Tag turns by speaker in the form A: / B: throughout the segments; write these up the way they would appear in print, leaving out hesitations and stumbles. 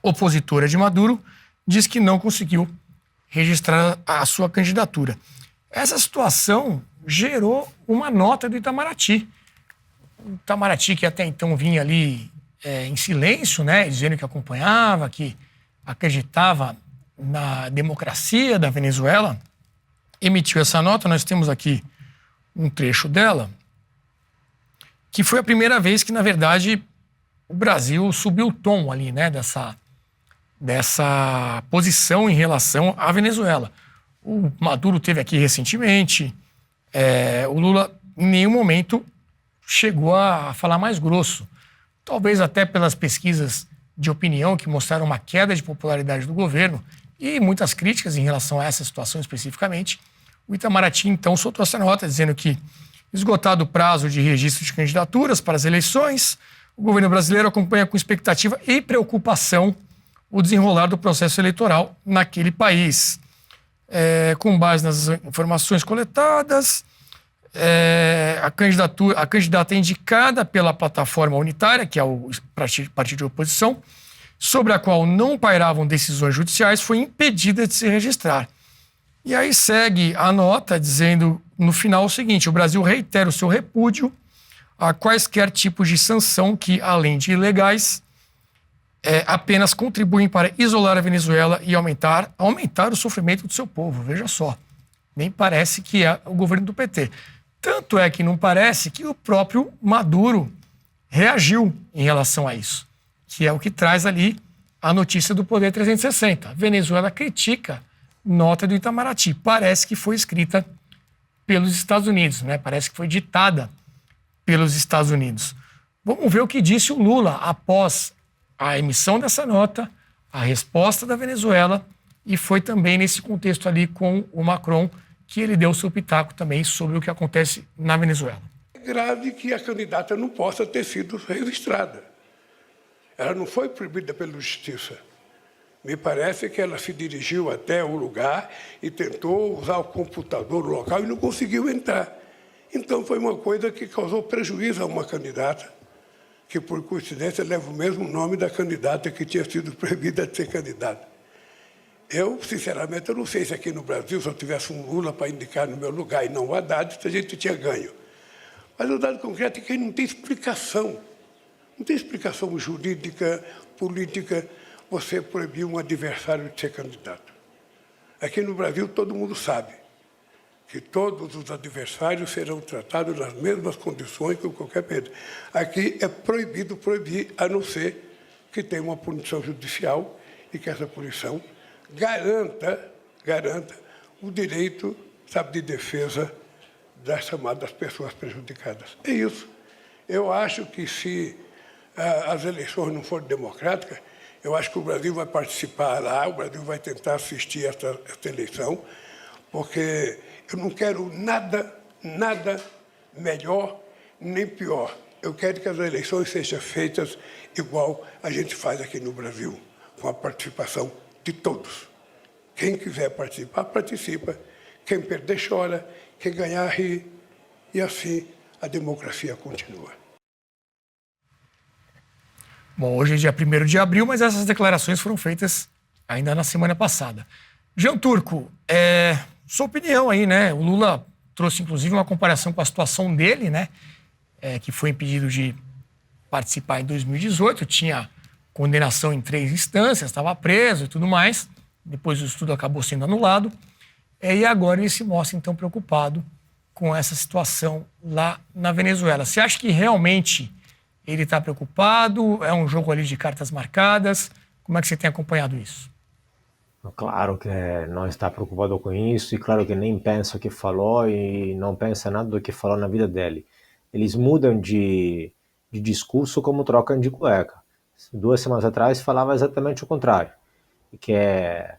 A: opositora de Maduro, diz que não conseguiu registrar a sua candidatura. Essa situação gerou uma nota do Itamaraty. O Itamaraty, que até então vinha ali em silêncio, né, dizendo que acompanhava, que acreditava na democracia da Venezuela, emitiu essa nota. Nós temos aqui um trecho dela, que foi a primeira vez que, na verdade, o Brasil subiu o tom ali, né, dessa posição em relação à Venezuela. O Maduro teve aqui recentemente, o Lula em nenhum momento chegou a falar mais grosso. Talvez até pelas pesquisas de opinião que mostraram uma queda de popularidade do governo e muitas críticas em relação a essa situação especificamente. O Itamaraty, então, soltou essa nota dizendo que, esgotado o prazo de registro de candidaturas para as eleições, o governo brasileiro acompanha com expectativa e preocupação o desenrolar do processo eleitoral naquele país. Com base nas informações coletadas, a candidata indicada pela plataforma unitária, que é o partido de oposição, sobre a qual não pairavam decisões judiciais, foi impedida de se registrar. E aí segue a nota dizendo no final o seguinte: o Brasil reitera o seu repúdio a quaisquer tipos de sanção que, além de ilegais, apenas contribuem para isolar a Venezuela e aumentar o sofrimento do seu povo. Veja só, nem parece que é o governo do PT. Tanto é que não parece que o próprio Maduro reagiu em relação a isso, que é o que traz ali a notícia do Poder 360. A Venezuela critica nota do Itamaraty. Parece que foi escrita pelos Estados Unidos, né? Parece que foi ditada pelos Estados Unidos. Vamos ver o que disse o Lula após a emissão dessa nota, a resposta da Venezuela, e foi também nesse contexto ali com o Macron que ele deu o seu pitaco também sobre o que acontece na Venezuela.
B: É grave que a candidata não possa ter sido registrada. Ela não foi proibida pela justiça. Me parece que ela se dirigiu até o lugar e tentou usar o computador no local e não conseguiu entrar. Então foi uma coisa que causou prejuízo a uma candidata, que por coincidência leva o mesmo nome da candidata que tinha sido proibida de ser candidata. Eu, sinceramente, eu não sei se aqui no Brasil, se eu tivesse um Lula para indicar no meu lugar e não o Haddad, se a gente tinha ganho. Mas o dado concreto é que não tem explicação. Não tem explicação jurídica, política, você proibir um adversário de ser candidato. Aqui no Brasil, todo mundo sabe que todos os adversários serão tratados nas mesmas condições que qualquer pedro. Aqui é proibido proibir, a não ser que tenha uma punição judicial e que essa punição garanta o direito, sabe, de defesa das chamadas pessoas prejudicadas. É isso. Eu acho que se as eleições não forem democráticas, eu acho que o Brasil vai participar lá, o Brasil vai tentar assistir essa eleição, porque eu não quero nada melhor nem pior. Eu quero que as eleições sejam feitas igual a gente faz aqui no Brasil, com a participação de todos. Quem quiser participar, participa. Quem perder, chora. Quem ganhar, ri. E assim a democracia continua.
A: Bom, hoje é dia 1º de abril, mas essas declarações foram feitas ainda na semana passada. Jean Turco, sua opinião aí, né? O Lula trouxe, inclusive, uma comparação com a situação dele, né? Que foi impedido de participar em 2018, tinha condenação em 3 instâncias, estava preso e tudo mais. Depois o estudo acabou sendo anulado. E agora ele se mostra, então, preocupado com essa situação lá na Venezuela. Você acha que realmente ele está preocupado? É um jogo ali de cartas marcadas? Como é que você tem acompanhado isso?
C: Claro que não está preocupado com isso e claro que nem pensa o que falou e não pensa nada do que falou na vida dele. Eles mudam de discurso como trocam de cueca. 2 semanas atrás falava exatamente o contrário, que é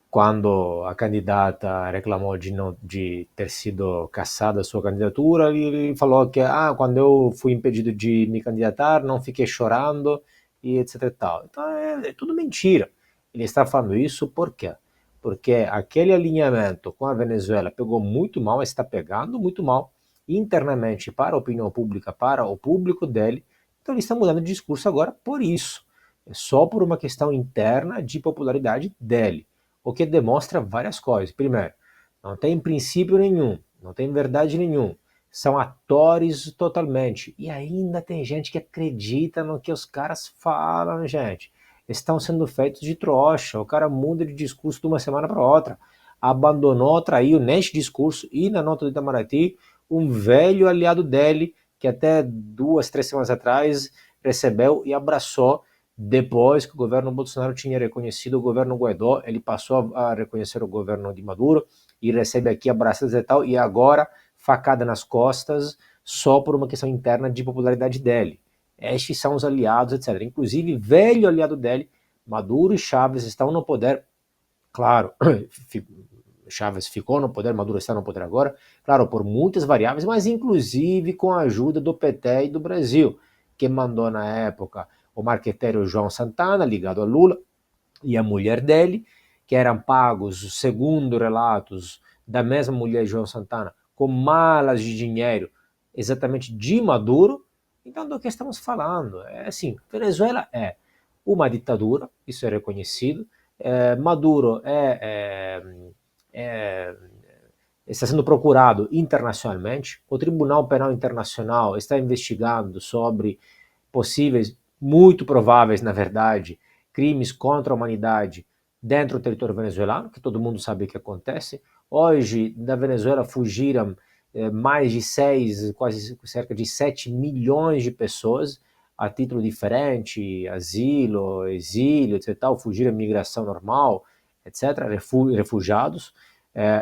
C: quando a candidata reclamou de ter sido cassada a sua candidatura, ele falou que quando eu fui impedido de me candidatar, não fiquei chorando e etc e tal. Então é tudo mentira. Ele está falando isso por quê? Porque aquele alinhamento com a Venezuela pegou muito mal, está pegando muito mal internamente para a opinião pública, para o público dele. Então ele está mudando de discurso agora por isso. só por uma questão interna de popularidade dele, o que demonstra várias coisas. Primeiro, não tem princípio nenhum, não tem verdade nenhum, são atores totalmente, e ainda tem gente que acredita no que os caras falam, gente. Estão sendo feitos de trouxa, o cara muda de discurso de uma semana para outra, abandonou, traiu neste discurso e na nota do Itamaraty um velho aliado dele, que até 2, 3 semanas atrás recebeu e abraçou. Depois que o governo Bolsonaro tinha reconhecido o governo Guaidó, ele passou a reconhecer o governo de Maduro e recebe aqui abraços e tal, e agora facada nas costas só por uma questão interna de popularidade dele. Estes são os aliados, etc. Inclusive, velho aliado dele, Maduro e Chávez estão no poder, claro, Chávez ficou no poder, Maduro está no poder agora, claro, por muitas variáveis, mas inclusive com a ajuda do PT e do Brasil, que mandou na época o marqueteiro João Santana, ligado a Lula, e a mulher dele, que eram pagos, segundo relatos da mesma mulher João Santana, com malas de dinheiro, exatamente de Maduro. Então, do que estamos falando? É assim, Venezuela é uma ditadura, isso é reconhecido. Maduro está sendo procurado internacionalmente. O Tribunal Penal Internacional está investigando sobre possíveis, muito prováveis, na verdade, crimes contra a humanidade dentro do território venezuelano, que todo mundo sabe o que acontece. Hoje, da Venezuela fugiram mais de 6, quase cerca de 7 milhões de pessoas, a título diferente, asilo, exílio, etc., fugiram migração normal, etc., refugiados.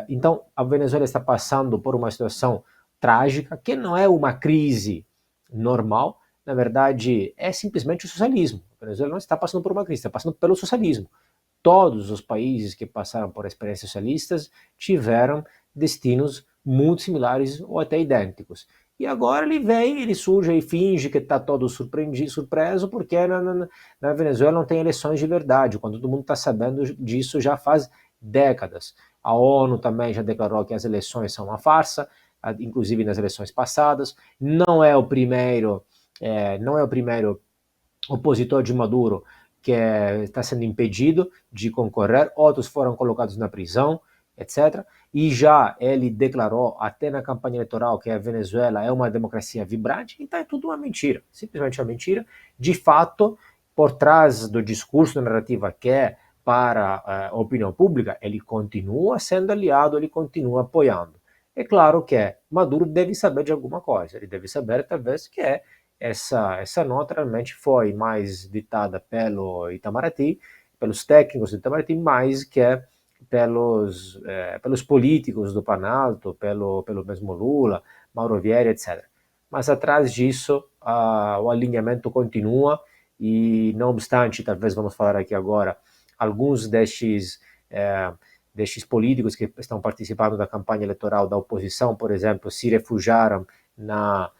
C: Então, a Venezuela está passando por uma situação trágica, que não é uma crise normal, na verdade, é simplesmente o socialismo. A Venezuela não está passando por uma crise, está passando pelo socialismo. Todos os países que passaram por experiências socialistas tiveram destinos muito similares ou até idênticos. E agora ele vem, ele surge e finge que está todo surpreso, porque na Venezuela não tem eleições de verdade, quando todo mundo está sabendo disso já faz décadas. A ONU também já declarou que as eleições são uma farsa, inclusive nas eleições passadas. Não é o primeiro opositor de Maduro que está sendo impedido de concorrer, outros foram colocados na prisão, etc. E já ele declarou, até na campanha eleitoral, que a Venezuela é uma democracia vibrante, então é tudo uma mentira, simplesmente uma mentira. De fato, por trás do discurso, da narrativa que é para a opinião pública, ele continua sendo aliado, ele continua apoiando. É claro que Maduro deve saber de alguma coisa, ele deve saber talvez que essa nota realmente foi mais ditada pelo Itamaraty, pelos técnicos do Itamaraty, mais que pelos políticos do Planalto, pelo mesmo Lula, Mauro Vieira, etc. Mas atrás disso, o alinhamento continua e, não obstante, talvez vamos falar aqui agora, alguns destes políticos que estão participando da campanha eleitoral da oposição, por exemplo, se refugiaram na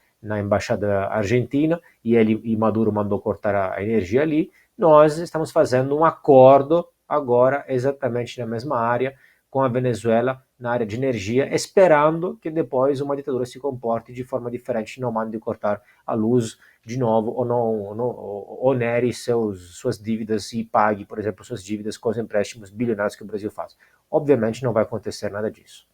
C: embaixada argentina e Maduro mandou cortar a energia ali. Nós estamos fazendo um acordo agora exatamente na mesma área com a Venezuela na área de energia, esperando que depois uma ditadura se comporte de forma diferente, não mande cortar a luz de novo ou não onere suas dívidas e pague, por exemplo, suas dívidas com os empréstimos bilionários que o Brasil faz. Obviamente não vai acontecer nada disso.